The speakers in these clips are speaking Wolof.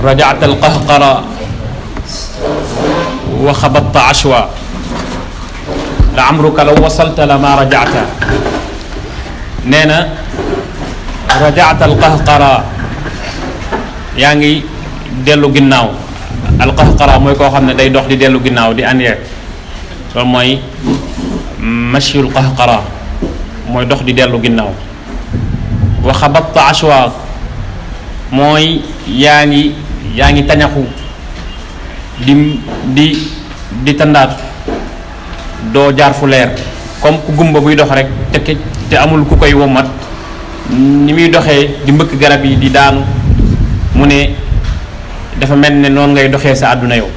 raja'ta alqahqara wa xabatta ashwa la amruka law wasalta lama raja'ta. nee na raja'ta alqahqara yaa ngi dellu ginnaaw. alqahqara mooy koo xam ne day dox di dellu ginnaaw di arrière loolu mooy mashyul qahqara mooy dox di dellu ginnaaw. wa xabatta ashwa mooy yaa ngi tañaxu di tandaatu doo jaar fu leer comme ku gumba buy dox rek te amul ku koy womat ni muy doxee di mbëkk garab yi di daanu mu ne dafa mel ne noonu ngay doxee sa àdduna yow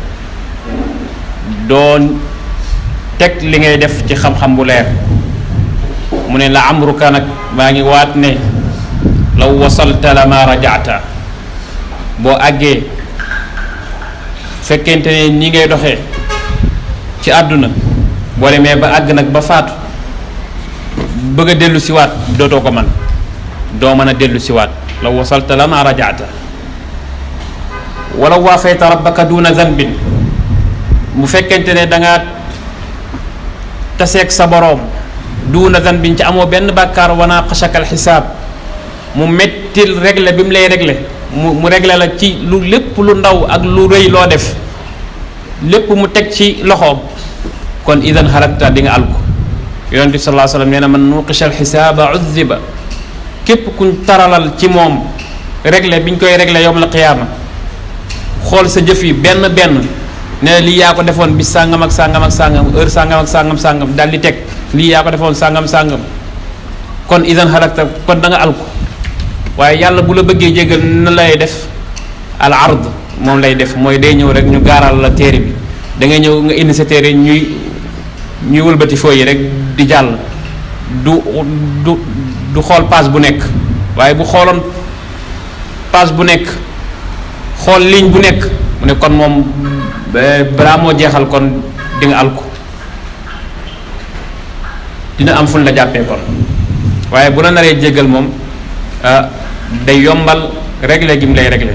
doo teg li ngay def ci xam-xam bu leer. mu ne la amruka nag maa ngi waat ne law wasalta la ma rajaata boo àggee fekkente ne ni ngay doxee ci àdduna boo demee ba àgg nag ba faatu bëgg a dellu siwaat dootoo ko man doo mën a dellu siwaat law wasalta la ma rajaata. wala waafayta rabbaka duna zanbin bu fekkente ne dangaa taseeg sa boroom duna zanbin ci amoo benn bàkkaar wana xasakal xisaab mu mettil réglé bi mu lay réglé mu réglé la ci lu lépp lu ndaw ak lu rëy loo def lépp mu teg ci loxoom kon idan halakta di nga alku. yonent bi sallallahu alayhi wa sallam nee na man nuqisha al xisaaba uzziba képp kuñ taralal ci moom réglé biñ koy réglé yawmal qiyaama xool sa jëf yi benn benn ne lii yaa ko defoon bis sàngam ak sàngam ak sàngam heure sàngam ak sàngam daal di teg lii yaa ko defoon sàngam kon idan halakta kon da nga alku. waaye yàlla bu la bëggee jéggal na lay def al ard moom lay def mooy day ñëw rek ñu gaaral la téere bi da ngay ñëw nga indi sa téere ñuy wëlbati foo yi rek di jàll du xool page bu nekk waaye bu xooloon page bu nekk xool ligne bu nekk mu ne kon moom balaa moo jeexal kon di nga alku dina am fun la jàppee kon. waaye bu la naree jéggal moom day yombal réglé gi mu lay réglé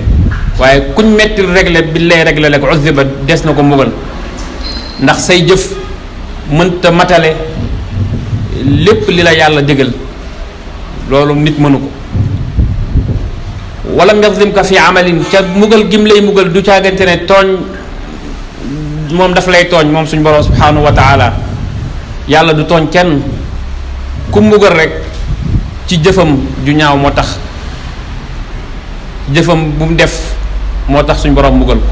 waaye kuñ mettil réglé bi lay réglé rek uzziba des na ko mbugal ndax say jëf mënta matale lépp li la yàlla digal loolu nit mënu ko. walam yazlimka fi amalin ca mugal gim lay mugal du caagante ne tooñ moom daf lay tooñ moom suñ borom subhanahu wa taala yàlla du tooñ kenn ku mugal rek ci jëfam ju ñaaw moo tax jëfam bu mu def moo tax suñ borom mugal ko.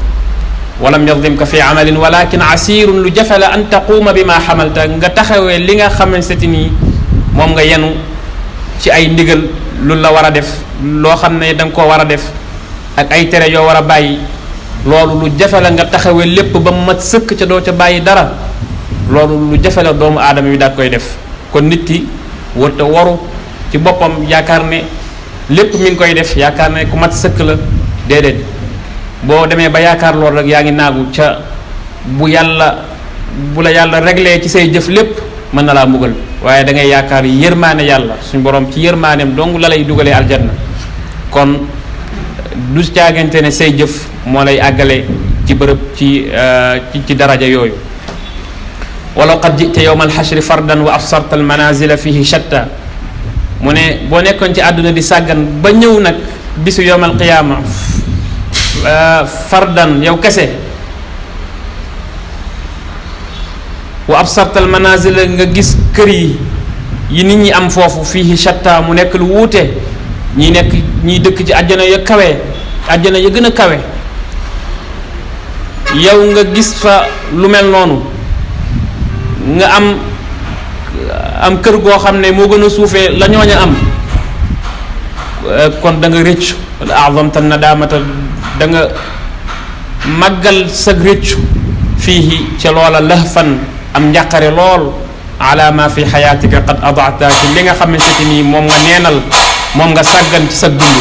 walam yazlimka fi amalin walakin asirun lu jafe la an taquuma bi ma xamalta nga taxawee li nga xamante ni moom nga yenu ci ay ndigal lu la war a def loo xam ne da nga koo war a def ak ay tere yoo war a bàyyi loolu lu jafe la nga taxawee lépp ba mu mat sëkk ca doo ca bàyyi dara loolu lu jafe la doomu aadama yi daal koy def. kon nit ki warut a waru ci boppam yaakaar ne lépp mi ngi koy def yaakaar ne ku mat sëkk la déedéet boo demee ba yaakaar loolu rek yaa ngi naagu ca bu la yàlla réglé ci say jëf lépp mën na laa mbugal. waaye da ngay yaakaar yërmaane yàlla suñ borom ci yërmaaneem dong la lay dugalee aljanna kon du caagante ne say jëf moo lay àggale ci bërëb ci daraja yooyu. walaw qad jita yawma alxashri fardan wa absarta almanazila fihi shatta mu ne boo nekkoon ci àdduna di sàggan ba ñëw nag bisu yawma alqiyaama fardan yow kese wa absarta almanazila nga gis kër yi nit ñi am foofu fihi shatta mu nekk lu wuute ñi dëkk ci àjjana ya kawe àjjana ya gën a kawe yow nga gis fa lu mel noonu nga am kër goo xam ne moo gën a suufee la ñooña am kon da nga rëccu wala azamta nadamata da nga màggal sag rëccu fii ca loola lahfan am njàqare lool ala ma fi xayaatika qad adaata ci li nga xamante ni moom nga neenal moom nga sàggan ci sa dund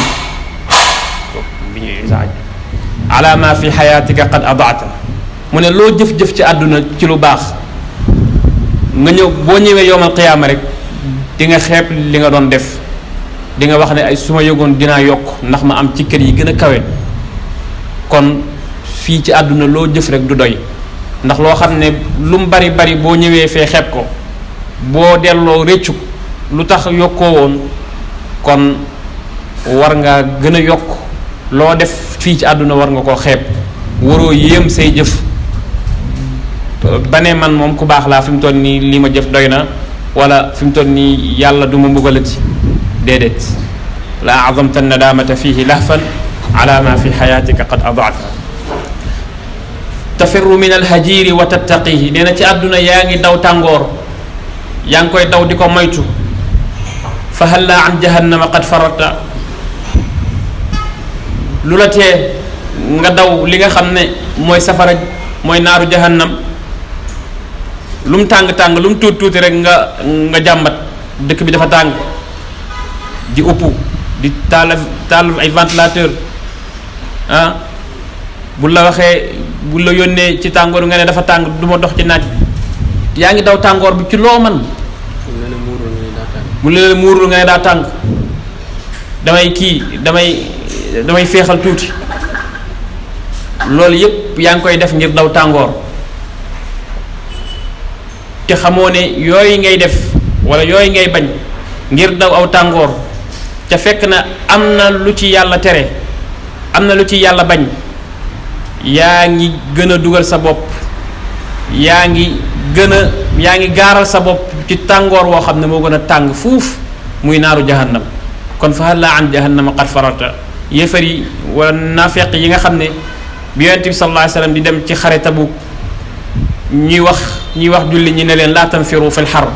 ala ma fi xayaatika qad adaata mu ne loo jëf-jëf ci àdduna ci lu baax nga ñëw boo ñëwee yowmal qiyaama rek di nga xeeb li nga doon def di nga wax ne ay su ma yëgoon dinaa yokk ndax ma am ci kër yi gën a kawe kon fii ci àdduna loo jëf rek du doy ndax loo xam ne lu mu bari bari boo ñëwee fee xeeb ko boo delloo réccu lu tax yokkoo woon kon war nga gën a yokk loo def fii ci àdduna war nga koo xeeb waroo yéem say jëf ba ne man moom ku baax laa fi mu toll nii lii ma jëf doy na wala fi mu toll nii yàlla du ma mbugalati déedéet la azamta nadamata fihi lahfan ala ma fi xayatika qad adaata tafirru min alhajiri wa tattaqihi nee na ci àdduna yaa ngi daw tàngoor yaa ngi koy daw di ko moytu fa halla an jahannama qad farata lu la tee nga daw li nga xam ne mooy safara mooy naaru jahannam lu mu tàng-tàng lu mu tuuti tuuti rek nga jàmbat dëkk bi dafa tàng di ëpp di taal ay ventilateur ah bu la waxee bu la yónnee ci tàngoor nga ne dafa tàng du ma dox ci naaj yaa ngi daw tàngoor bi ci loo man bu la muurul nga ne daa tàng damay féexal tuuti loolu yépp yaa ngi koy def ngir daw tàngoor te xamoo ne yooyu ngay def wala yooyu ngay bañ ngir daw aw tàngoor te fekk na am na lu ci yàlla tere am na lu ci yàlla bañ yaa ngi gën a dugal sa bopp yaa ngi gaaral sa bopp ci tàngoor woo xam ne moo gën a tàng fuuf muy naaru jahannam kon fa hal laa an jahannama qad farata yéefar yi wala naafeq yi nga xam ne bi yonent bi sallallahu alayhi wasallam di dem ci xare Tabuk ñuy wax julli ñi ne leen laa tanfiru fil har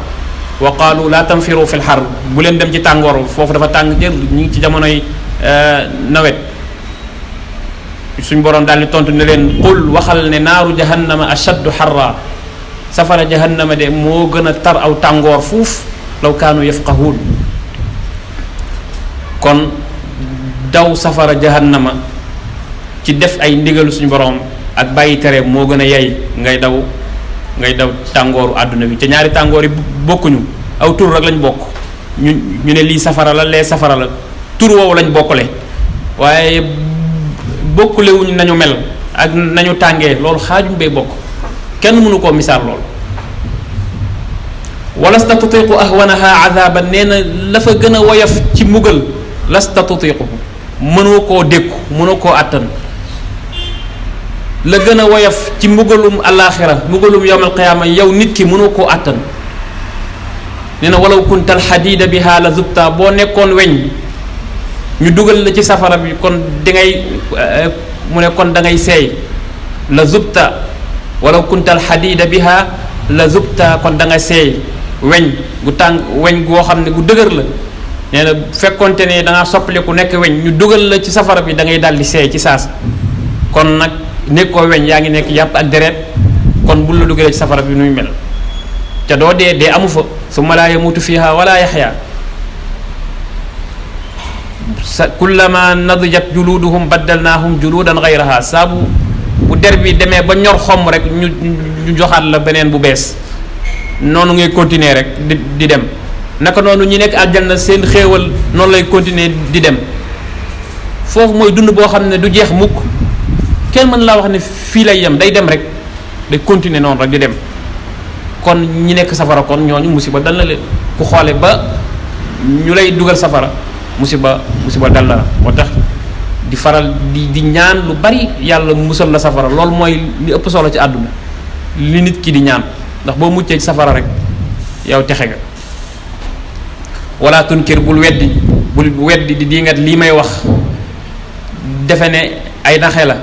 wa qaalu laa tanfiru fil har bu leen dem ci tàngoor foofu dafa tàng jër ñu ngi ci jamonoy nawet suñ boroom daal di tontu ne leen qul waxal ne naaru jahannama ashaddu harra safara jahannama de moo gën a tar aw tàngoor fuuf law kaanu yafqahuun kon daw safara jahannama ci def ay ndigalu suñu boroom ak bàyyi tere moo gën a yey ngay daw tàngooru àdduna bi te ñaari tàngoor yi bokkuñu aw tur rek lañ bokk ñu ne lii safara la lee safara la tur woowu lañ bokkule waaye bokkulewuñ nañu mel ak nañu tàngee loolu xaajum bay bokk kenn mënu koo misaal loolu walasta tutiqu ahwanaha azaban nee na la fa gën a woyof ci mbugal lasta tutiqu mënoo koo dékku mënoo koo àttan la gën a woyof ci mbugalum alaxira mbugalum yawmal qiyaama yow nit ki mënoo koo àttan nee na walaw kunta alxadida biha la zubta boo nekkoon weñ ñu dugal la ci safara bi kon dangay mu ne kon da ngay seey la zubta walaw kunta alxadida biha la zubta kon da nga seey weñ gu tàng weñ goo xam ne gu dëgër la nee na fekkonte ne da ngaa soppaliku nekk weñ ñu dugal la ci safara bi da ngay daldi seey ci saas kon nag nekkoo weñ yaa ngi nekk yàpp ak deret kon bul la dugalee ci safara bi nuy mel te doo dee amu fa summa laa yamuutu fiha wala yaxya kullama nadijat juluduhum baddalnaahum juludan gayraha saabu bu der bi demee ba ñor xomm rek ñu joxaat la beneen bu bees noonu ngay continuer rek di dem naka noonu ñi nekk aljanna seen xéewal noonu lay continuer di dem foofu mooy dund boo xam ne du jeex mukk kenn mën laa wax ne fii lay yem day dem rek day continuer noonu rek di dem kon ñi nekk safara kon ñooñu musiba dal na leen ku xoole ba ñu lay dugal safara musiba dal na la moo tax di faral di ñaan lu bari yàlla musal la safara loolu mooy li ëpp solo ci àdduna li nit ki di ñaan ndax boo muccee ci safara rek yow texe nga wala tunkir bul weddi di dingat lii may wax defe ne ay naxe la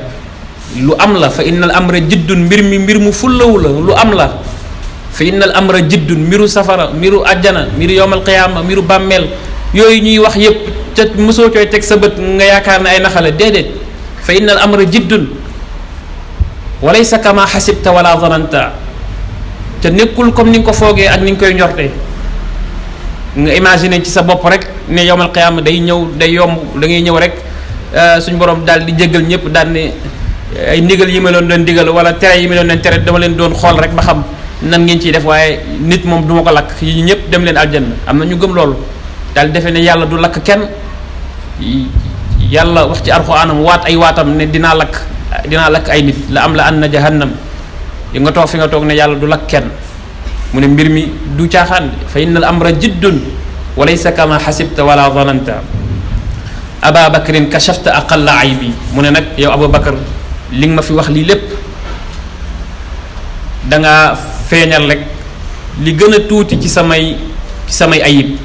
lu am la fa innal amra jiddun mbir mu fullawu la lu am la fa innal amra jiddun mbiru safara mbiru àjjana mbiru yowmal qiyaama mbiru bàmmeel yooyu ñuy wax yépp ca mosoo cooy teg sa bët nga yaakaar ne ay naxa la déedéet fa innal amra jiddun walaysa kama xasibta wala zananta te nekkul comme ni nga ko foogee ak ni nga koy njortee nga imaginer ci sa bopp rek ne yowmal qiyaama day yomb da ngay ñëw rek suñu borom daal di jéggal ñëpp daal ne ay ndigal yi ma leen doon digal wala tere yi ma leen doon tere dama leen doon xool rek ba xam nan ngeen ciy def waaye nit moom duma ko lakk yi ñëpp dem leen aljanna am na ñu gëm loolu daal defe ne yàlla du lakk kenn yàlla wax ci alxuraanam waat ay waatam ne dinaa lakk dinaa lakk ay nit la am la an na jahannam yi nga toog fi nga toog ne yàlla du lakk kenn mu ne mbir mi du caaxaan fa inna al amra jiddun wa laysa kama xasibta wala zananta aba bakrin kashafta aqalla aybi mu ne nag yow Abu Bakar li nga ma fi wax lii lépp danga feeñal rek li gën a tuuti ci samay ayib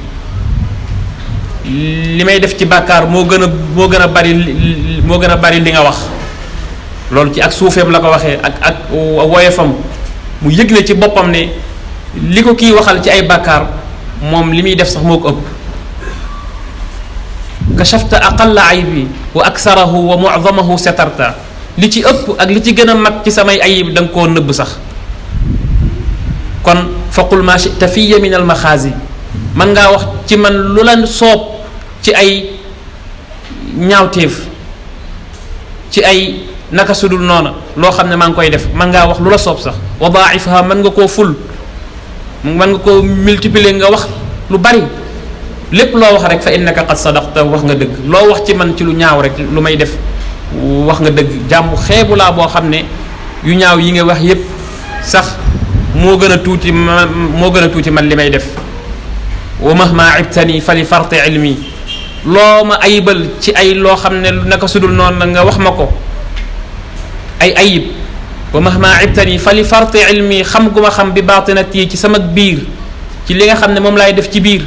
li may def ci bàkkaar moo gën a bari li nga wax loolu ci ak suufeem la ko waxee ak woyefam mu yëg ne ci boppam ne li ko kii waxal ci ay bàkkaar moom li muy def sax moo ko ëpp kashafta aqalla aybi wa aksarahu wa mu'zamahu satarta li ci ëpp ak li ci gën a mag ci samay ayib da nga koo nëbb sax kon faqul ma shi'ta fiyya min al maxaasi man ngaa wax ci man lu la soob ci ay ñaawteef ci ay naka sudul noona loo xam ne maa ngi koy def man ngaa wax lu la soob sax wa daa'ifha mën nga koo ful mën nga koo multiplier nga wax lu bari lépp loo wax rek fa innaka qad sadaqta wax nga dëgg loo wax ci man ci lu ñaaw rek lu may def wax nga dëgg jàmm xeebu laa boo xam ne yu ñaaw yi nga wax yépp sax moo gën a tuuti man li may def wa mahma ibtani fa li farti ilmi loo ma ayibal ci ay loo xam ne naka sudul noonu na nga wax ma ko ay ayib wa mahma ibtani fa li farti ilmi xam gu ma xam bi baatinati ci sama biir ci li nga xam ne moom laay def ci biir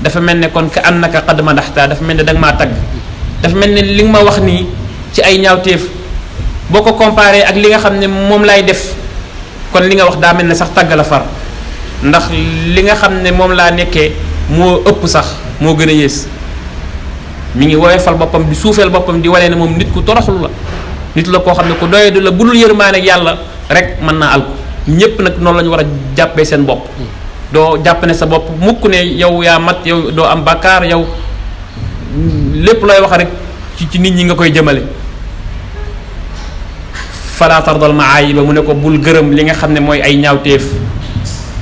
dafa mel ne kon ka annaka qad madaxta dafa mel ne da nga maa tagg dafa mel ne li nga ma wax nii ci ay ñaawteef boo ko comparé ak li nga xam ne moom laay def kon li nga wax daa mel ne sax tagg la far ndax li nga xam ne moom laa nekkee moo ëpp sax moo gën a yées mi ngi woyofal boppam di suufeel boppam di wane ne moom nit ku toroxlu la nit la koo xam ne ku doyadu la bu dul yërmaane ak yàlla rek mën naa alku ñépp nag noonu la ñu war a jàppee seen bopp doo jàpp ne sa bopp mukk ne yow yaa mat yow doo am bàkkaar yow lépp looy wax rek ci nit ñi nga koy jëmale fala tardal maayiba mu ne ko bul gërëm li nga xam ne mooy ay ñaawteef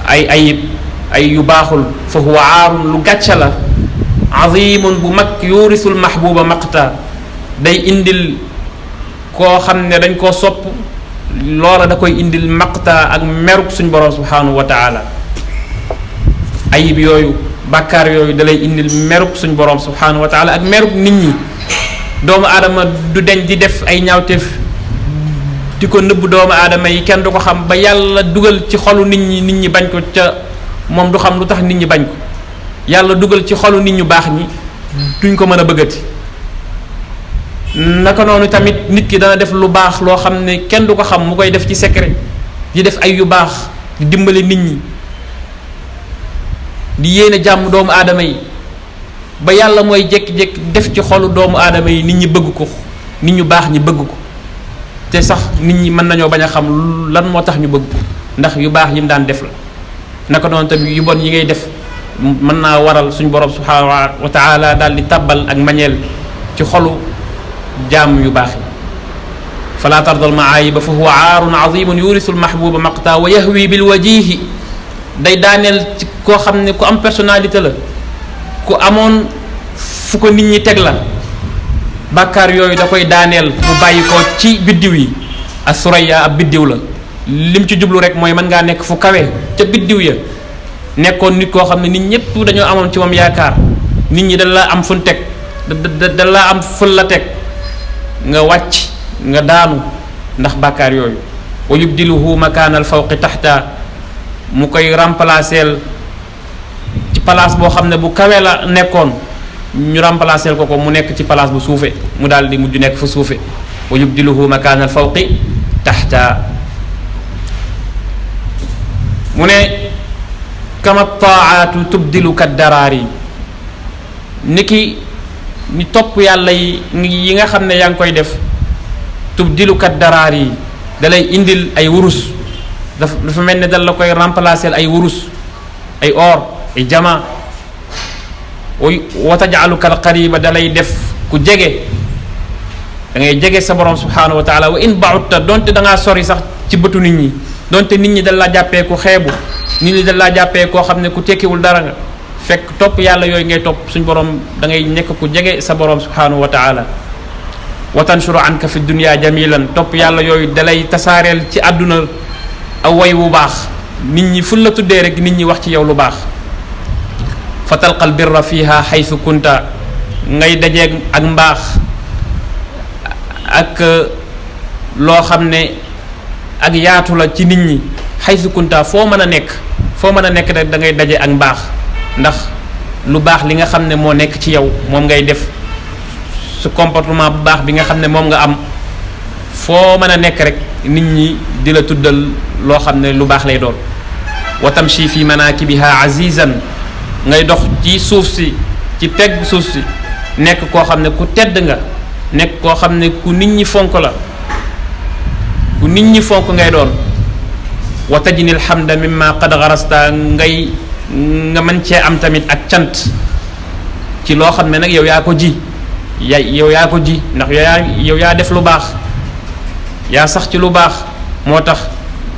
ay ayib ay yu baaxul fa huwa aarun lu gàcca la azimun bu mag yurisul mahbuba maqta day indil koo xam ne dañ koo sopp loola da koy indil maqta ak meruk suñ borom subhanahu wa taala ayib yooyu bàkkaar yooyu da lay indil meruk suñ borom subhanahu wa taala ak meruk nit ñi doomu aadama du deñ di def ay ñaawteef di ko nëbb doomu aadama yi kenn du ko xam ba yàlla dugal ci xolu nit ñi bañ ko ca moom du xam lu tax nit ñi bañ ko yàlla dugal ci xolu nit ñu baax ñi duñ ko mën a bëggati naka noonu tamit nit ki dana def lu baax loo xam ne kenn du ko xam mu koy def ci secret di def ay yu baax di dimbali nit ñi di yéene jàmm doomu aadama yi ba yàlla mooy jékki-jékki def ci xolu doomu aadama yi nit ñi bëgg ko nit ñu baax ñi bëgg ko te sax nit ñi mën nañoo bañ a xam lan moo tax ñu bëgg ko ndax yu baax yi mu daan def la naka noonu tamit yu bon yi ngay def mën naa waral suñu borom subhanahu wa taala daal di tàbbal ak mañeel ci xolu jaam yu baax yi fala tardal maayiba fa huwa aarun azimun yurisul mahbuba maqta wa yahwi bil wajihi day daaneel ci koo xam ne ku am personnalité la ku amoon fu ko nit ñi teg la bàkkaar yooyu da koy daaneel mu bàyyi ko ci biddiw yi as-suraya ab biddiw la lim ci jublu rek mooy mën ngaa nekk fu kawe ca biddiw ya nekkoon nit koo xam ne nit ñépp dañoo amoon ci moom yaakaar nit ñi dañ la am fun teg dañ la am ful la teg nga wàcc nga daanu ndax bàkkaar yooyu wa yubdiluhu makaanal fawqi taxta mu koy remplacer ci place boo xam ne bu kawe la nekkoon ñu remplacer ko mu nekk ci place bu suufe mu daal di mujj nekk fu suufe wa yubdiluhu makaanal fawqi taxta mu ne kama taaatu tubdiluka daraari niki ni topp yàlla yi nga xam ne yaa ngi koy def tubdiluka daraari dalay indil ay wurus dafa mel ne dal la koy remplacer ay wurus ay or ay jama wa taj'aluka alqariba dalay def ku jege da ngay jege sa borom subhanahu wa taala wa in ba'udta donte da ngaa sori sax ci bëtu nit ñi donte nit ñi dal laa jàppee ku xeebu nit ñi dal laa jàppee koo xam ne ku tekkiwul dara nga fekk topp yàlla yooyu ngay topp suñ borom da ngay nekk ku jege sa borom subhanahu wa taala wa tanshuru anka fi dunya jamilan topp yàlla yooyu dalay tasaareel ci àdduna aw way wu baax nit ñi fu la tuddee rek nit ñi wax ci yow lu baax fa talqal birra fiha xaytu kunta ngay dajeeg ak mbaax ak loo xam ne ak yaatu la ci nit ñi xaytu kunta foo mën a nekk rek da ngay daje ak mbaax ndax lu baax li nga xam ne moo nekk ci yow moom ngay def su comportement bu baax bi nga xam ne moom nga am foo mën a nekk rek nit ñi di la tuddal loo xam ne lu baax lay doon wa tamshi fi manakibiha azizan ngay dox ci suuf si ci teg suuf si nekk koo xam ne ku tedd nga nekk koo xam ne ku nit ñi fonk la ku nit ñi fonk ngay doon wa tajni alhamda mimma qad gharasta nga mën cee am tamit ak cant ci loo xam ne nag yow yaa ko ji ndax yow yaa def lu baax yaa sax ci lu baax moo tax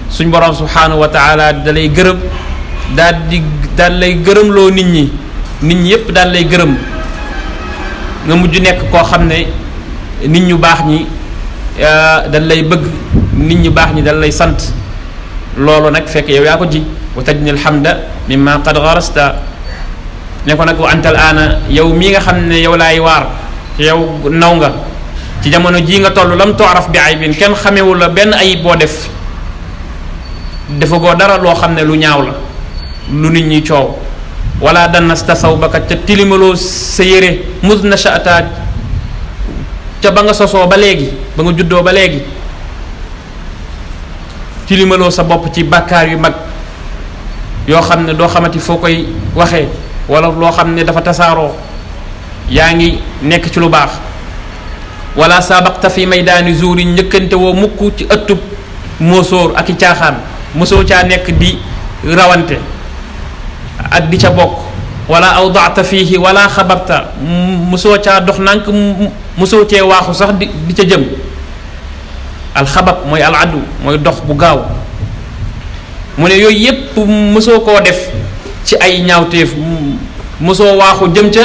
suñ borom subhanahu wa taala da lay gërëm daal lay gërëmloo nit ñi yépp daal lay gërëm nga mujj nekk koo xam ne nit ñu baax ñi dañ lay bëgg nit ñu baax ñi dañ lay sant loolu nag fekk yow yaa ko ji wa tajni alhamda mimma qad gharasta ne ko nag wa antal aana yow mii nga xam ne yow laay waar yow naw nga ci jamono jii nga toll lam tu'raf bi aybin kenn xamewul la benn ayib boo defagoo dara loo xam ne lu ñaaw la lu nit ñi coow wala dannasta sawbaka ca tilimaloo sa yére mus na sha'ta ca ba nga sosoo ba léegi ba nga juddoo ba léegi tilimaloo sa bopp ci bàkkaar yu mag yoo xam ne doo xamati foo koy waxee wala loo xam ne dafa tasaaroo yaa ngi nekk ci lu baax wala sabaqta fi maydaani zuuri njëkkante woo mukk ci ëttub moosóor ak i caaxaan mosoo caa nekk di rawante ak di ca bokk wala awdata fiihi wala xababta mosoo caa dox nànk mosoo cee waaxu sax di ca jëm alxabab mooy aladu mooy dox bu gaaw mu ne yooyu yépp mosoo koo def ci ay ñaawteef mosoo waaxu jëm ca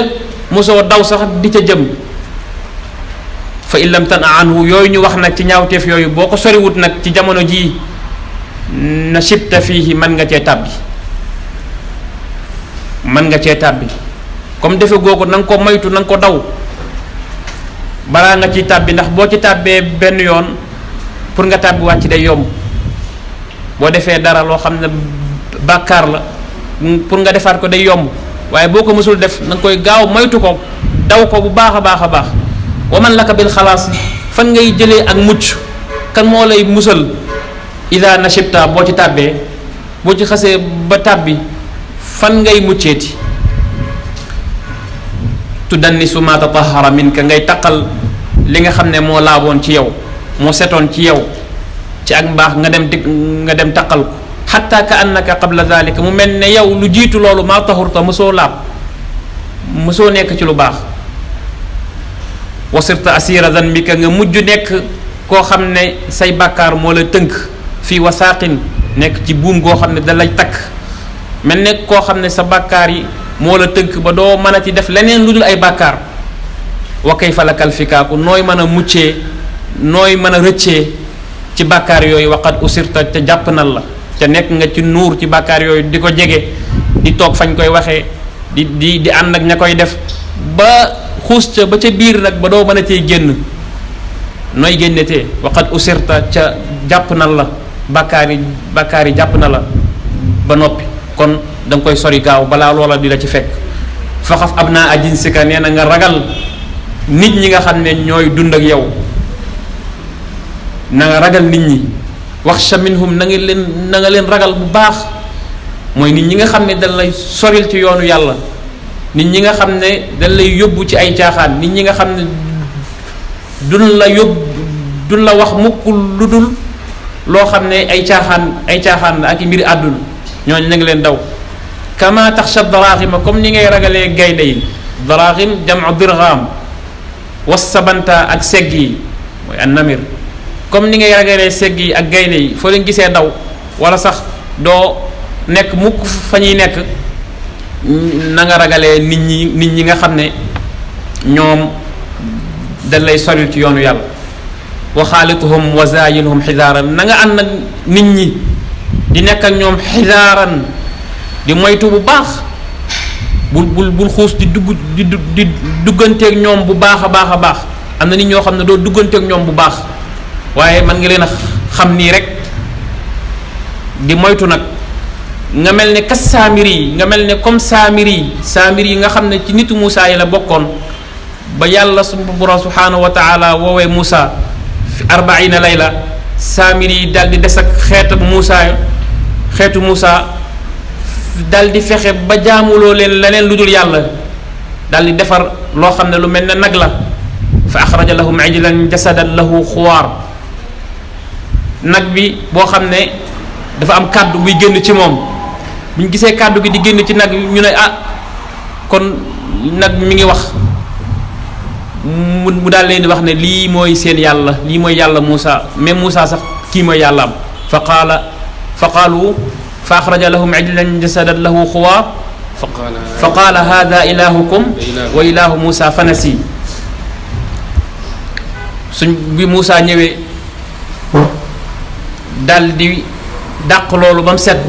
mosoo daw sax di ca jëm fa in lam tana anhu yooyu ñu wax nag ci ñaawteef yooyu boo ko soriwut nag ci jamono jii na sibta fiihi mën nga cee tàbbi comme defe googu na nga ko moytu na nga ko daw balaa nga ciy tàbbi ndax boo ci tàbbee benn yoon pour nga tàbbi wàcc day yomb boo defee dara loo xam ne bàkkaar la pour nga defaat ko day yomb waaye boo ko mësul def na nga koy gaaw moytu ko daw ko bu baax a baax wa man laka bil xalaas fan ngay jëlee ak mucc kan moo lay musal ida nashibta boo ci tàbbee boo ci xasee ba tàbbi fan ngay mucceeti tudannisu ma tatahara minka ngay taqal li nga xam ne moo laaboon ci yow moo setoon ci yow ci ak mbaax nga dem taqal ko xatta ka annaka qabla dhalika mu mel ne yow lu jiitu loolu maa tahurta mosoo laab mosoo nekk ci lu baax wasirta asira dhanbika nga mujj nekk koo xam ne say bàkkaar moo la tënk fii wasaaqin nekk ci buum goo xam ne da lay takk mel ne koo xam ne sa bàkkaar yi moo la tënk ba doo mën a ci def leneen lu dul ay bàkkaar wa kayfa lakal fikaaku nooy mën a muccee nooy mën a rëccee ci bàkkaar yooyu waqat usirta te jàpp nal la te nekk nga ci nuur ci bàkkaar yooyu di ko jege di toog fañ koy waxee di ànd ak ña koy def ba xuus ca ba ca biir nag ba doo mën a cee génn nooy génnetee waqat usirta ca jàpp nal la bàkkaar yi jàpp na la ba noppi kon da nga koy sori gaaw balaa loola di la ci fekk faxaf ab naa ajinsika nee na nga ragal nit ñi nga xam ne ñooy dund ak yow na nga ragal nit ñi waxsha minhum na nga leen ragal bu baax mooy nit ñi nga xam ne dañ lay soril ci yoonu yàlla nit ñi nga xam ne dañ lay yóbbu ci ay caaxaan nit ñi nga xam ne duñ la wax mukk lu dul loo xam ne ay caaxaan la ak i mbiri àdduna ñooñu na nga leen daw kama taxsha daraxima comme ni ngay ragalee gaynde yi daraxim jamu dirham wasabanta ak segg yi mooy an namir comme ni ngay ragalee segg yi ak gaynde yi foo leen gisee daw wala sax doo nekk mukk fa ñuy nekk na nga ragalee nit ñi nga xam ne ñoom dañ lay soril ci yoonu yàlla. wa xaalituhum wa zaayinhum xidaaran na nga ànd ak nit ñi di nekk ak ñoom xidaaran di moytu bu baax bul xuus di dugganteeg ñoom bu baax a baax a baax. am na nit ñoo xam ne doo dugganteeg ñoom bu baax waaye man nga leen a xam nii rek di moytu nag nga mel ne kas saamiri yi nga mel ne comme saamiri yi nga xam ne ci nitu Moussa yi la bokkoon ba yàlla borom subhanahu wa taala woowee Moussa fi 40 layla saamiri yi daal di des ak xeetu Moussa daal di fexe ba jaamuloo leen leneen lu dul yàlla daal di defar loo xam ne lu mel ne nag la fa axraja lahum ijlan jasadan lahu xuwaar nag bi boo xam ne dafa am kàddu buy génn ci moom bu ñu gisee kàddu gi di génn ci nag ñu ne kon nag mi ngi wax mu daal leen di wax ne lii mooy seen yàlla lii mooy yàlla Moussa même Moussa sax kii mooy yàllaam fa qaalu fa axraja lahum ijlan jasadan lahu xuwaar fa qaala hada ilahukum wa ilahu Moussa fanasi suñ bi Moussa ñëwee dal di dàq loolu ba mu set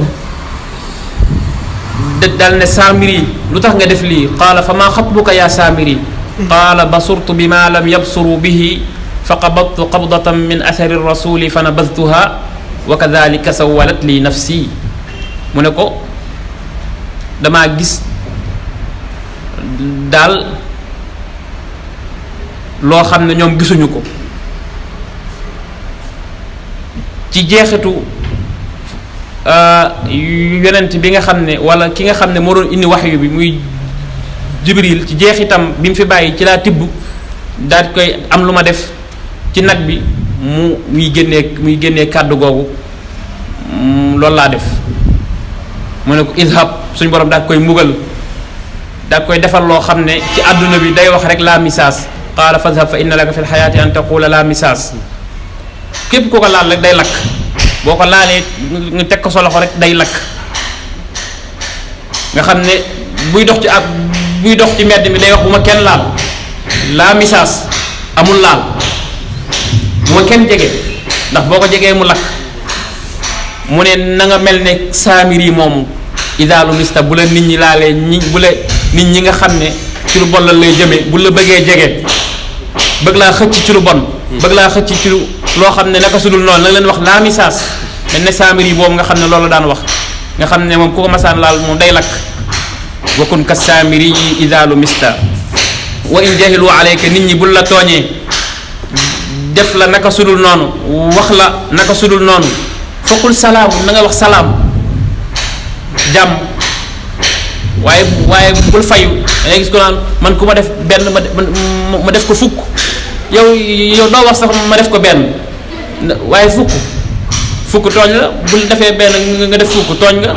dal ne Saamiri lu tax nga def lii qaala fa maa xatbuka yaa Saamiri qaala basurtu bima lam yabsuru bihi fa qabadtu qabdatan min athari rasuli fa nabadtuha wa kadalika sawalat li nafsi mu ne ko damaa gis daal loo xam ne ñoom gisuñu ko ci jeexitu yonent bi nga xam ne wala ki nga xam ne moo doon indi waxyu bi muy Jibril ci jeexitam bi mu fi bàyyi ci laa tibb daal koy am lu ma def ci nag bi muy génnee kàddu googu loolu laa def mu ne ko idhab suñ borom daal koy mbugal daal koy defal loo xam ne ci àdduna bi day wax rek la misaas qaala fadhab fa inna laka fi lxayaati an taqula la misaas képp ku ko laal rek day lakk boo ko laalee nga teg ko sa loxo rek day lakk nga xam ne buy dox ci mbedd mi day wax bu ma kenn laal la misaas amul laal bu ma kenn jege ndax boo ko jegee mu lakk mu ne na nga mel ne Saamiri moomu idaalu mista bu la nit ñi laalee bu la nit ñi nga xam ne ci lu bon la lay jëmee bu la bëggee jege bëgg laa xëcc ci lu bon bëgg laa xëcc ci loo xam ne naka sudul noonu na leen wax laa misaas mel ne Saamiri boobu nga xam ne loolu daan wax nga xam ne moom ku ko masaan laal moom day lakk wakun ka Saamiri yi idaalu mista wa in jahilu alayka nit ñi bul la tooñee def la naka sudul noonu wax la naka sudul noonu fokkul salaam na nga wax salaam jàmm waaye bul fayu da ngay gis ko naan man ku ma def benn ma def ko fukk yow doo wax sax ma def ko benn waaye fukk tooñ la bul defee benn nga def fukk tooñ nga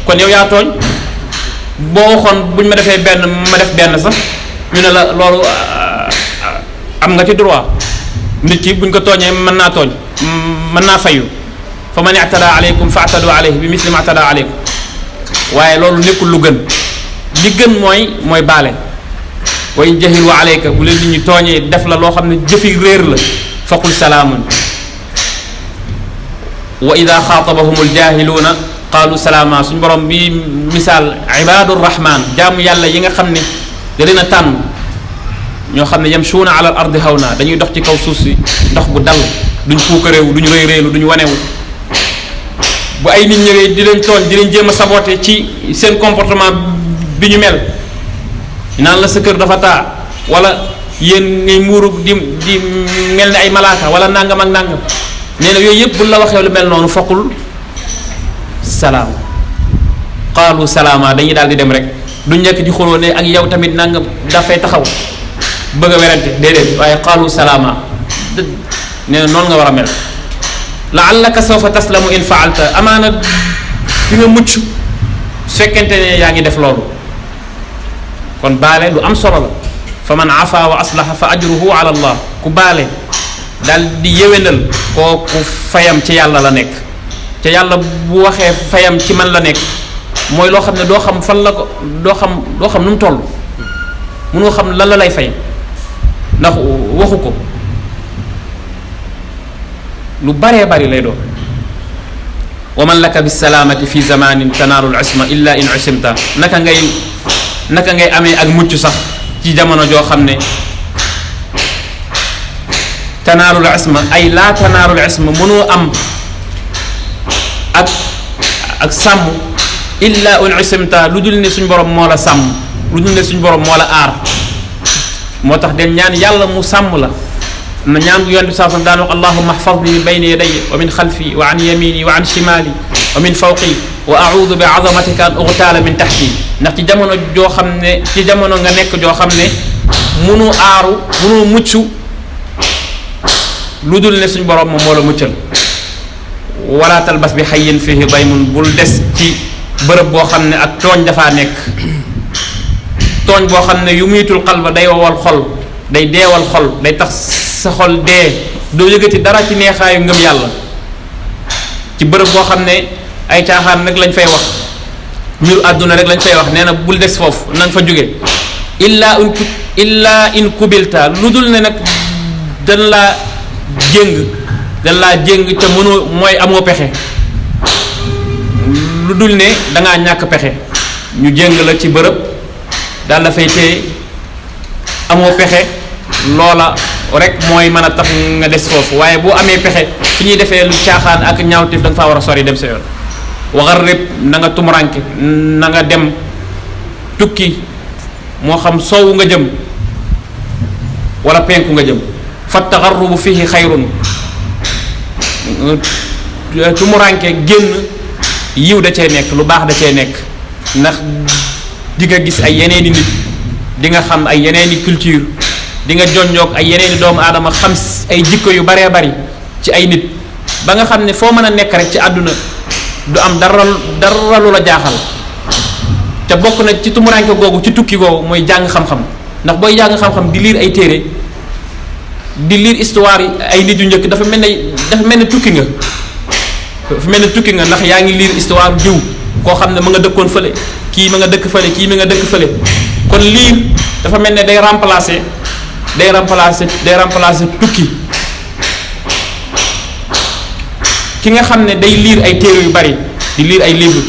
kon yow yaa tooñ boo waxoon buñ ma defee benn ma def benn sax ñu ne la loolu am nga ci droit nit ki buñ ko tooñee mën naa tooñ mën naa fayu fa man i'tada alaykum fa i'tadu alayhi bi misli ma i'tada alaykum waaye loolu nekkul lu gën li gën mooy baale wa in jahilu alayka bu leen nit ñi tooñee def la loo xam ne jëfi réer la faqul salaamun wa ida xaatabahumul jaahiluuna qaalu salaama suñ borom bi misaal ibaadu rahman jaamu yàlla yi nga xam ne da leen a tànn ñoo xam ne yamshuuna ala al ardi hawna dañuy dox ci kaw suuf si dox bu dal duñ puukareewu duñ rëy rëylu duñ wanewu bu ay nit ñëwee di leen tooñ di leen jéem a saboté ci seen comportement bi ñu mel naan la sa kër dafa taa wala yéen ngay muuru di mel ni ay malaaka wala nangam ak nangam nee na yooyu yëpp bu la waxee lu mel noonu fokkul salaam qaalu salaama dañuy daal di dem rek duñ nekk di xuloo ne ak yow tamit nangam dafay taxaw bëgg a werante déedéet waaye qaalu salaama nee na noonu nga war a mel laallaka sawfa taslamu in faalta amaana fi nga mucc su fekkente ne yaa ngi def loolu kon baale lu am solo la fa man afa wa aslaha fa ajruhu ala allah ku baale daal di yéwénal kooku fayam ci yàlla la nekk te yàlla bu waxee fayam ci man la nekk mooy loo xam ne doo xam fan la ko doo xam nu mu toll mënoo xam lan la lay fay ndax waxu ko lu baree bari lay doon. wa man laka bisalaamati fi zamanin tanaalul isma illa in usimta naka ngay amee ak mucc sax ci jamono joo xam ne tanaalul isma ay laa tanaalul isma mënoo am ak sàmm illa in usimta lu dul ne suñ borom moo la sàmm lu dul ne suñ borom moo la aar. moo tax den ñaan yàlla mu sàmm la na ñaan bu yonent bi sallallahu alayhi wasallam daan wax allahumma ihfazni min bayni yadayya wa min xalfi wa an yamini wa an shimali wa min fawqi wa a'udhu bi 'azamatika an ughtaala min tahti ndax ci jamono joo xam ne ci jamono nga nekk joo xam ne munu aaru munu mucc lu dul ne suñ borom moom moo la muccal. wala talbas bi hayyin fihi daymun bul des ci bërëb boo xam ne ak tooñ dafaa nekk tooñ boo xam ne yu miitul qalba day wowal xol day deewal xol day tax sa xol dee doo yëgati dara ci neexaayu ngëm yàlla ci bërëb boo xam ne ay caaxaan rek lañ fay wax mbiru àdduna rek lañ fay wax nee na bul des foofu na nga fa jóge illa in kubilta lu dul ne nag dañ laa jéng te mënoo mooy amoo pexe lu dul ne dangaa ñàkk pexe ñu jéng la ci bërëb daal la fay téye amoo pexe loola rek mooy mën a tax nga des foofu waaye boo amee pexe fi ñuy defee lu caaxaan ak ñaawteef da nga faa war a sori dem sa yoon. waxar répp na nga tumuranke na nga dem tukki moo xam soowu nga jëm wala penku nga jëm fa taxarrubu fihi xayrun tumuranke génn yiw da cee nekk lu baax da cee nekk ndax di nga gis ay yeneeni nit di nga xam ay yeneeni culture di nga jonjoog ay yeneeni doomu aadama xam ay jikko yu baree bari ci ay nit ba nga xam ne foo mën a nekk rek ci àdduna du am dara lu la jaaxal. te bokk na ci tumuranke googu ci tukki googu mooy jàng xam-xam ndax booy jàng xam-xam di lire ay téere di lire histoire yi ay nit yu njëkk dafa mel ne tukki nga ndax yaa ngi lire histoire diw koo xam ne ma nga dëkkoon fële kii ma nga dëkk fële kii ma nga dëkk fële kon lire dafa mel ne day remplacer tukki. ki nga xam ne day lire ay téere yu bari di lire ay livre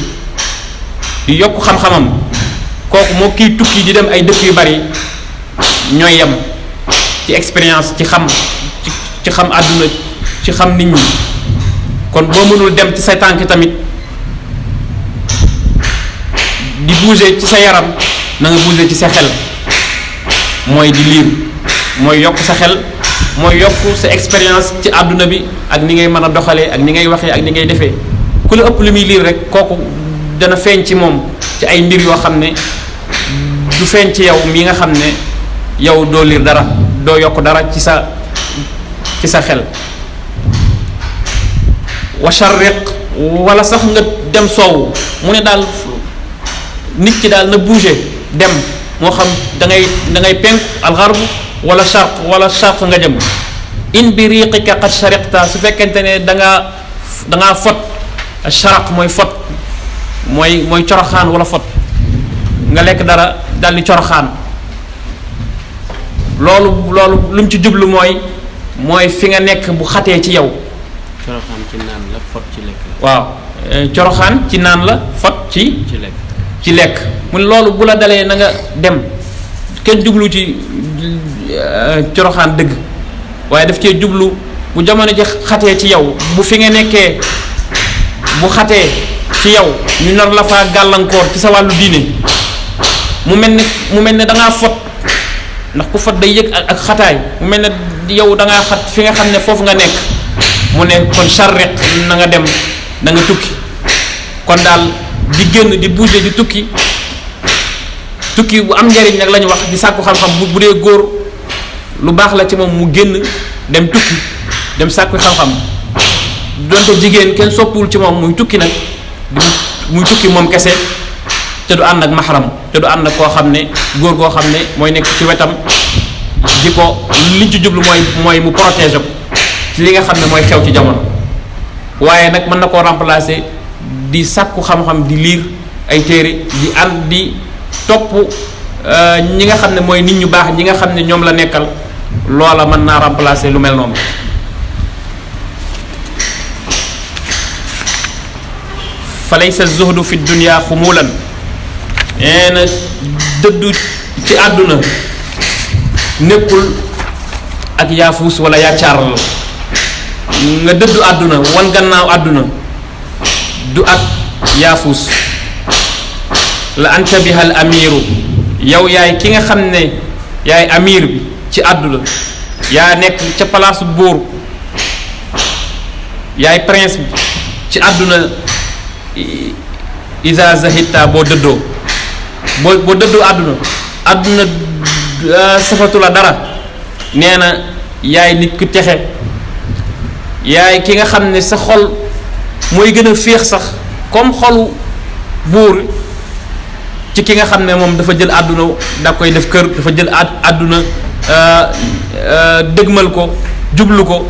di yokk xam-xamam kooku moo kiy tukki di dem ay dëkk yu bari ñooy yem ci expérience ci xam àdduna ci xam nit ñi. kon boo mënul dem ci sa tànk tamit di bouger ci sa yaram na nga bouger ci sa xel mooy di lire mooy yokk sa xel mooy yokk sa expérience ci àdduna bi ak ni ngay mën a doxalee ak ni ngay waxee ak ni ngay defee ku la ëpp li muy lire rek kooku dana feeñ ci moom ci ay mbir yoo xam ne du feeñ ci yow mi nga xam ne yow doo lire dara doo yokk dara ci sa xel. wa sharriq wala sax nga dem soowu mu ne daal nit ki daal na bouger dem moo xam da ngay penk alxarb wala sharq nga jëm in bi riqika qad shariqta su fekkente ne da ngaa fot sharaq mooy fot mooy coroxaan wala fot nga lekk dara daal di coroxaan loolu lu mu ci jublu mooy fi nga nekk bu xatee ci yow. coroxaan ci naan la fot ci lekk. waaw coroxaan ci naan la fot ci lekk mu loolu bu la dalee na nga dem kenn jublu ci coroxaan dëgg waaye daf cee jublu bu jamono ji xatee ci yow bu fi nga nekkee bu xatee ci yow ñu nar la faa gàllankoor ci sa wàllu diine mu mel ne da ngaa fot ndax ku fot day yëg ak xataay mu mel ne yow da ngaa xat fi nga xam ne foofu nga nekk mu ne kon charriq na nga dem na nga tukki kon daal di génn di bouger di tukki bu am njariñ nag la ñu wax di sàkku xam-xam bu dee góor lu baax la ci moom mu génn dem tukki dem sàkku xam-xam donte jigéen kenn soppuwul ci moom muy tukki nag muy tukki moom kese te du ànd ak maxaram te du ànd ak koo xam ne góor goo xam ne mooy nekk ci wetam di ko liñ ci jublu mooy mu protéger ko ci li nga xam ne mooy xew ci jamono waaye nag mën na koo remplacer di sàkku xam-xam di lire ay téere di topp ñi nga xam ne mooy nit ñu baax ñi nga xam ne ñoom la nekkal loola mën naa remplacer lu mel noonu. fa laysa zuhdu fi dunya xumulan nee na dëddu ci àdduna nekkul ak yaafuus wala yaacaaral nga dëddu àdduna wan gannaaw àdduna du ak yaafuus. la anta bihal amiru yow yaay ki nga xam ne yaay amir bi ci àdduna yaa nekk ca palaasu buur yaay prince bi ci àdduna isa zahita boo dëddoo boo dëddoo àdduna safatu la dara nee na yaay nit ku texe yaay ki nga xam ne sa xol mooy gën a féex sax comme xolu buur ci ki nga xam ne moom dafa jël àdduna da koy def kër dafa jël àdduna dëgmal ko jublu ko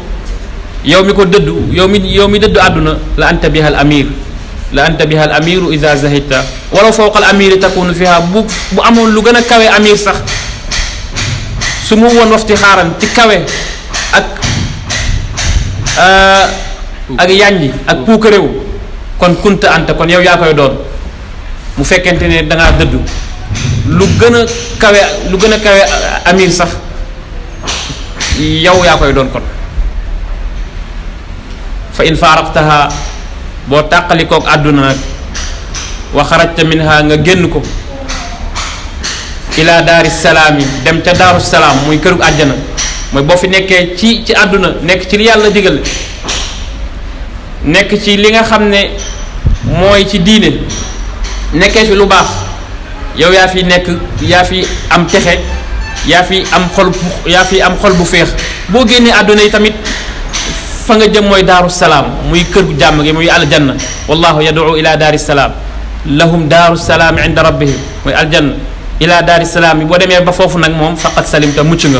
yow mi ko dëddu yow mi dëddu àdduna la anta biha al amir la anta biha al amiru ida zahita wala fawqa al amiri takunu fiha bu amoon lu gën a kawe amir sax su mu woon wafti xaaran ci kawe ak yanji ak puukaréew kon kunta anta kon yow yaa koy doon mu fekkente ne dangaa dëddu lu gën a kawe amir sax yow yaa koy doon kon. fa in faaraqtaha boo tàqalikook àdduna nag wa xarajta minha nga génn ko ila daari salaam yi dem ca daaru salaam muy këru àjjana mooy boo fi nekkee ci àdduna nekk ci li yàlla digal nekk ci li nga xam ne mooy ci diine nekkee fi lu baax yow yaa fi nekk yaa fi am texe yaa fi am xol bu féex boo génnee àdduna yi tamit fa nga jëm mooy daaru salaam muy kër gu jàmm gi muy aljanna wallahu yad'u ila daari salaam lahum daaru salaam inda rabbihim muy aljanna ila daari salaam yi boo demee ba foofu nag moom faqat salimta mucc nga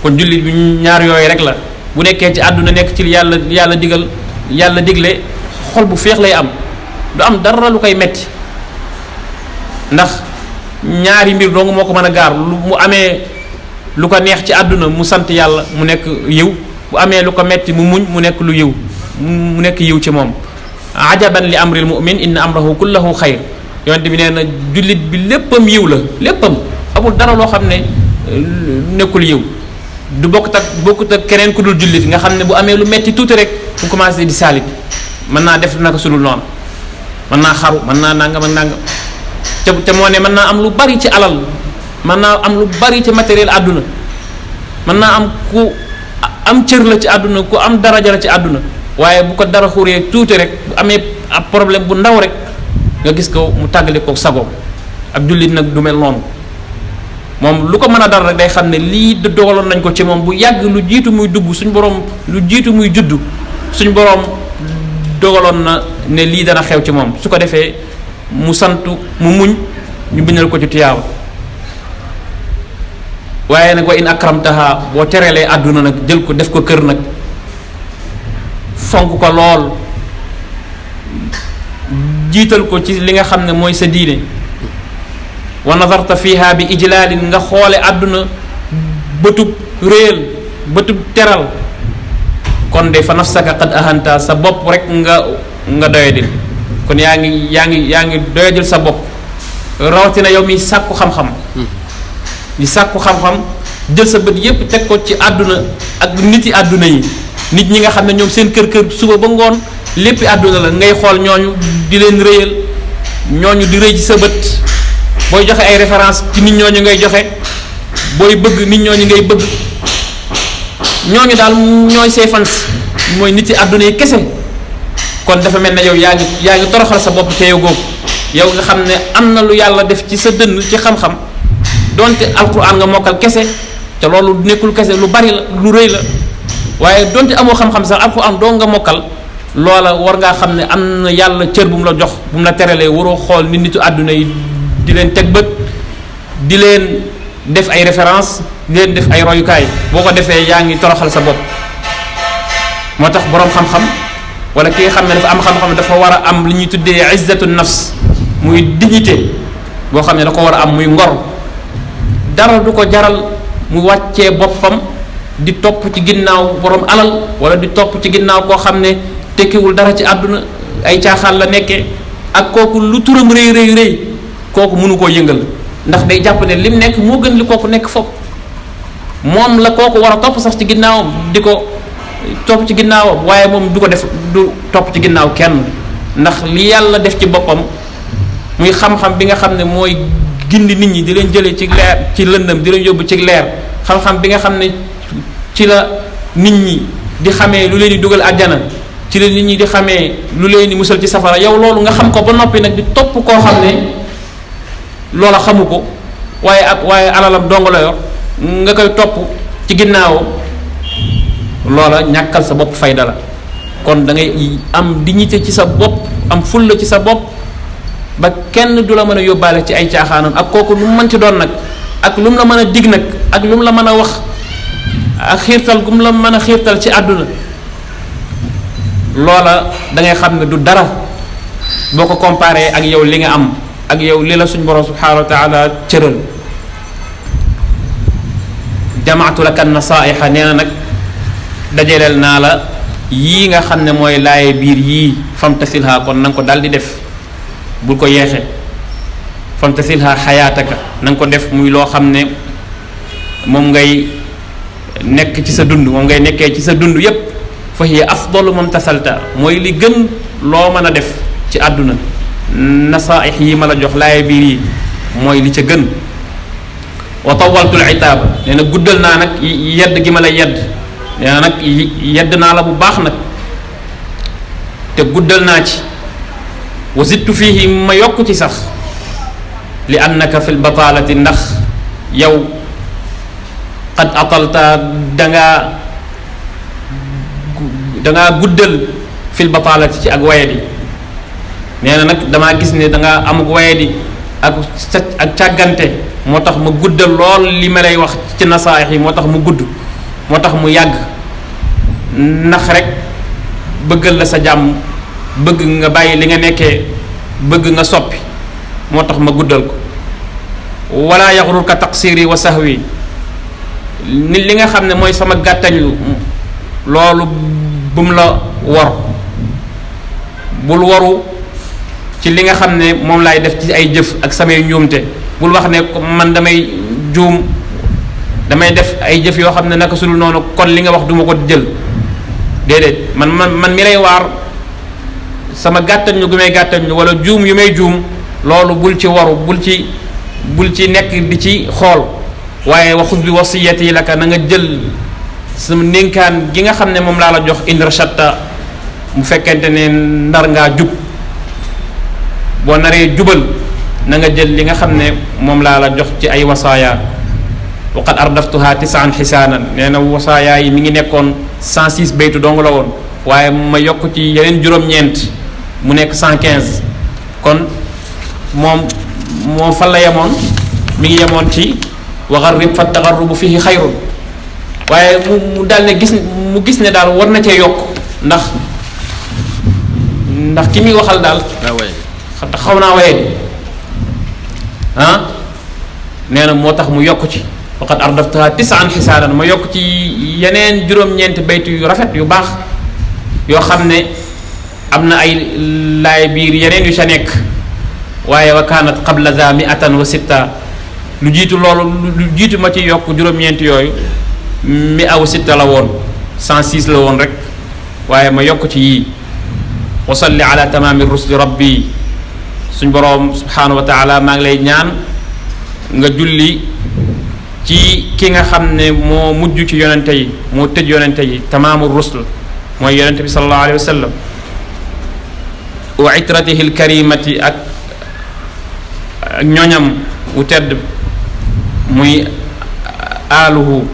kon jullit bi ñaar yooyu rek la bu nekkee ci àdduna nekk ci yàlla digle xol bu féex lay am du am dara lu koy metti ndax ñaari mbir dong moo ko mën a gaar lu mu amee lu ko neex ci àdduna mu sant yàlla mu nekk yiw bu amee lu ko metti mu muñ mu nekk lu yiw mu nekk yiw ci moom. ajaban li amril mu'min inna amrahu kullahu xayr yonent bi nee na jullit bi léppam yiw la léppam amul dara loo xam ne nekkul yiw du bokkut ak keneen ku dul jullit nga xam ne bu amee lu metti tuuti rek mu commencé di saalit mën naa def naka sudul noonu mën naa xaru mën naa nangam ak nangam te moo ne mën naa am lu bari ci alal mën naa am lu bari ci matériel àdduna mën naa am ku am cër la ci àdduna ku am daraja la ci àdduna waaye bu ko dara xuree tuuti rek bu amee ab problème bu ndaw rek nga gis ko mu tàggale ko sagoom ab jullit nag du mel noonu moom lu ko mën a dara rek day xam ne lii dogaloon nañ ko ci moom bu yàgg lu jiitu muy dugg suñ borom lu jiitu muy juddu suñ borom dogaloon na ne lii dana xew ci moom su ko defee mu santu mu muñ ñu bindal ko ci tiyaaba waaye nag wa in akramtaha boo terelee àdduna nag jël ko def ko kër nag fonk ko lool jiital ko ci li nga xam ne mooy sa diine wa nazarta fiha bi ijlaalin nga xoole àdduna bëtub réel bëtub teral kon de fa nafsaka qad ahanta sa bopp rek nga doyadil kon yaa ngi doyadil sa bopp rawatina yow mi sàkku xam-xam di sàkku xam-xam jël sa bët yépp teg ko ci àdduna ak nit yi àdduna yi nit ñi nga xam ne ñoom seen kër suba ba ngoon léppi àdduna la ngay xool ñooñu di leen rëyal ñooñu di rëy ci sa bët booy joxe ay référence ci nit ñooñu ngay joxe booy bëgg nit ñooñu ngay bëgg ñooñu daal ñooy say fans mooy nit yi àdduna yi kese kon dafa mel ne yow yaa ngi toroxal sa bopp te yow googu yow nga xam ne am na lu yàlla def ci sa dënn ci xam-xam donte alquran nga mokkal kese te loolu nekkul kese lu bari la lu rëy la waaye donte amoo xam-xam sax alquran doo nga mokkal loola war ngaa xam ne am na yàlla cër bu mu la jox bu mu la teralee waroo xool ni nitu àdduna yi di leen teg bët di leen def ay référence di leen def ay royukaay boo ko defee yaa ngi toroxal sa bopp moo tax boroom xam-xam wala ki nga xam ne dafa am xam-xam dafa war a am li ñuy tuddee izzatu nafs muy dignité boo xam ne da ko war a am muy ngor dara du ko jaral mu wàccee boppam di topp ci ginnaaw borom alal wala di topp ci ginnaaw koo xam ne tekkiwul dara ci àdduna ay caaxaan la nekkee ak kooku lu turam rëy rëy rëy kooku mënu koo yëngal ndax day jàpp ne lim nekk moo gën li kooku nekk fopp moom la kooku war a topp sax ci ginnaawam di ko topp ci ginnaawam waaye moom du ko def du topp ci ginnaaw kenn ndax li yàlla def ci boppam muy xam-xam bi nga xam ne mooy gindi nit ñi di leen jëlee ci leer ci lëndëm di leen yóbbu ci leer xam-xam bi nga xam ne ci la nit ñi di xamee lu leen di dugal àjjana ci la nit ñi di xamee lu leen di musal ci safara yow loolu nga xam ko ba noppi nag di topp koo xam ne loola xamu ko waaye alalam dong la yor nga koy topp ci ginnaaw loola ñàkkal sa bopp fayda la kon da ngay am dignité ci sa bopp am fulla ci sa bopp ba kenn du la mën a yóbbaale ci ay caaxaanam ak kooku lu mu mën ci doon nag ak lu mu la mën a dig nag ak lu mu la mën a wax ak xiirtal gu mu la mën a xiirtal ci àdduna loola da ngay xam ne du dara boo ko comparé ak yow li nga am ak yow li la suñ borom subhanahu wa taala cëral jamaatu laka nasaiha nee na nag dajaleel naa la yii nga xam ne mooy laaye biir yii famtasilha kon na nga ko dal di def bul ko yeexe famtasilha xayaataka na nga ko def muy loo xam ne moom ngay nekk ci sa dund moom ngay nekkee ci sa dund yépp fa hiya afdalu mamtasalta mooy li gën loo mën a def ci àdduna nasaih yi ma la jox laaye biir yi mooy li ca gën wa tawaltul itaaba nee na guddal naa nag yedd gi ma la yedd nee na nag yedd naa la bu baax nag te guddal naa ci wa zittu fihi ma yokk ci sax li annaka fil batalati ndax yow qad atalta dangaa guddal fil batalati ci ak wayadi nee na nag damaa gis ne dangaa amuk wayadi ak càggante moo tax ma guddal lool li ma lay wax ci nasaax yi moo tax mu gudd moo tax mu yàgg ndax rek bëggal la sa jàmm bëgg nga bàyyi li nga nekkee bëgg nga soppi moo tax ma guddal ko wala yaxrurka taqsiri wa sahwi nit li nga xam ne mooy sama gàttañlu loolu bu mu la wor bul waru ci li nga xam ne moom laay def ci ay jëf ak samay njuumte bul wax ne man damay juum damay def ay jëf yoo xam ne naka sudul noonu kon li nga wax duma ko jël déedéet man mi lay waar sama gàttañ ñu gu may gàttañ ñu wala juum yu may juum loolu bul ci waru bul ci nekk di ci xool waaye waxus bi wasiyati laka na nga jël sama ndénkaan gi nga xam ne moom laa la jox in rashatta mu fekkente ne ndar ngaa jub boo naree jubal na nga jël li nga xam ne moom laa la jox ci ay wasaaya waqad ardaftuha 9 xisaanan nee na wasaaya yi mi ngi nekkoon 106 baytu dong la woon waaye ma yokk ci yeneen juróom-ñeent mu nekk 115 kon moom fan la yemoon mi ngi yemoon ci wa garrib fa tagarrubu fihi xayrun waaye mu daal ne gis ne daal war na cee yokk ndax ki muy waxal daal xaw naa waye di nee na moo tax mu yokk ci waqad ardaftaha 9 xisaanan ma yokk ci yeneen juróom-ñeenti baytu yu rafet yu baax yoo xam ne am na ay laay biir yeneen yu ca nekk waaye wa kaanat qabla za 106 lu jiitu loolu lu jiitu ma ci yokk juróom-ñeenti yooyu 106 la woon 106 la woon rek waaye ma yokk ci yii wa salli ala tamaami rusli rabbi suñ boroom subhanahu wa taala maa ngi lay ñaan nga julli ci ki nga xam ne moo mujj ci yonente yi moo tëj yonente yi tamaamu rusul mooy yonente bi sallallahu alayhi wa sallam wa itratihi lkarimati ak ñoñam wu tedd muy aaluhu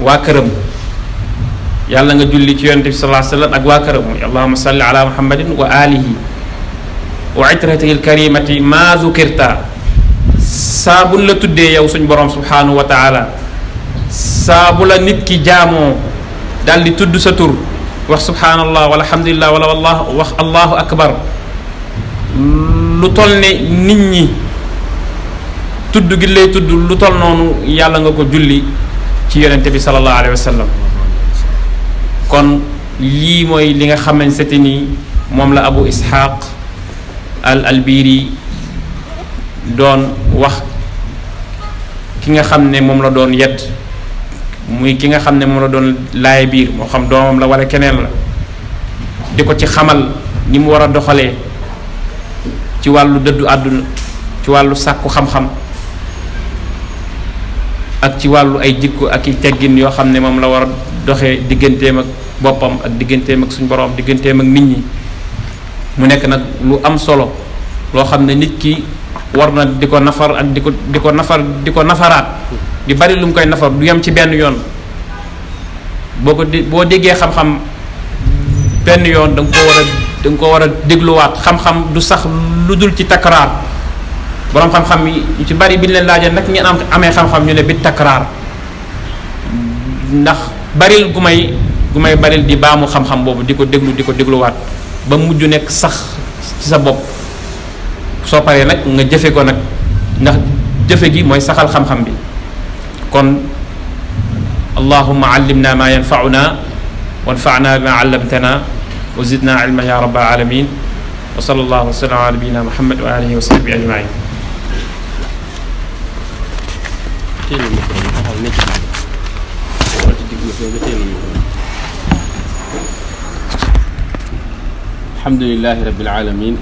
waa këram yàlla nga julli ci yonente bi sallallahu alayhi wa sallam ak waa këram muy allahuma salli ala muhammadin wa alihi wa itratihi lkarimati ma zukirta saa bu la tuddee yow suñ borom subhanahu wa taala saa bu la nit ki jaamoo daal di tudd sa tur wax subhanallah wala alhamdulillah wala wax allahu akbar lu toll ne nit ñi tudd gi lay tudd lu toll noonu yàlla nga ko julli ci yonente bi sallallahu alayhi wa sallam. kon lii mooy li nga xamante ni moom la Abu Ishaq al-Albiri doon wax ki nga xam ne moom la doon yedd, muy ki nga xam ne moom la doon laay biir, moo xam doomam la wala keneen la, di ko ci xamal ni mu war a doxalee ci wàllu dëddu àdduna, ci wàllu sàkku xam-xam, ak ci wàllu ay jikko ak i teggin yoo xam ne moom la war a doxee digganteem ak boppam ak digganteem ak suñu borom, digganteem ak nit ñi. mu nekk nag lu am solo loo xam ne nit ki war na di ko nafar ak di ko nafaraat, di bari lu mu koy nafar, du yem ci benn yoon. boo déggee xam-xam benn yoon da nga ko war a dégluwaat. xam-xam du sax lu dul ci takraar. boroom xam-xam yi ñu ci bari bi ñu leen laajee nag ngeen amee xam-xam ñu ne bi takraar, ndax baril gu may baril di baamu xam-xam boobu, di ko dégluwaat ba mujj nekk sax ci sa bopp. soo paree nag nga jëfe ko nag, ndax jëfe gi mooy saxal xam-xam bi. kon allahumma allimna ma yanfa'una wanfa'na bima 'allamtana wa zidna ilma ya rabbal alamin wa sallallahu wa sallam ala nabiyyina muhammad wa alihi wa sahbihi ajma'in. alhamdulillahi rabbil alamin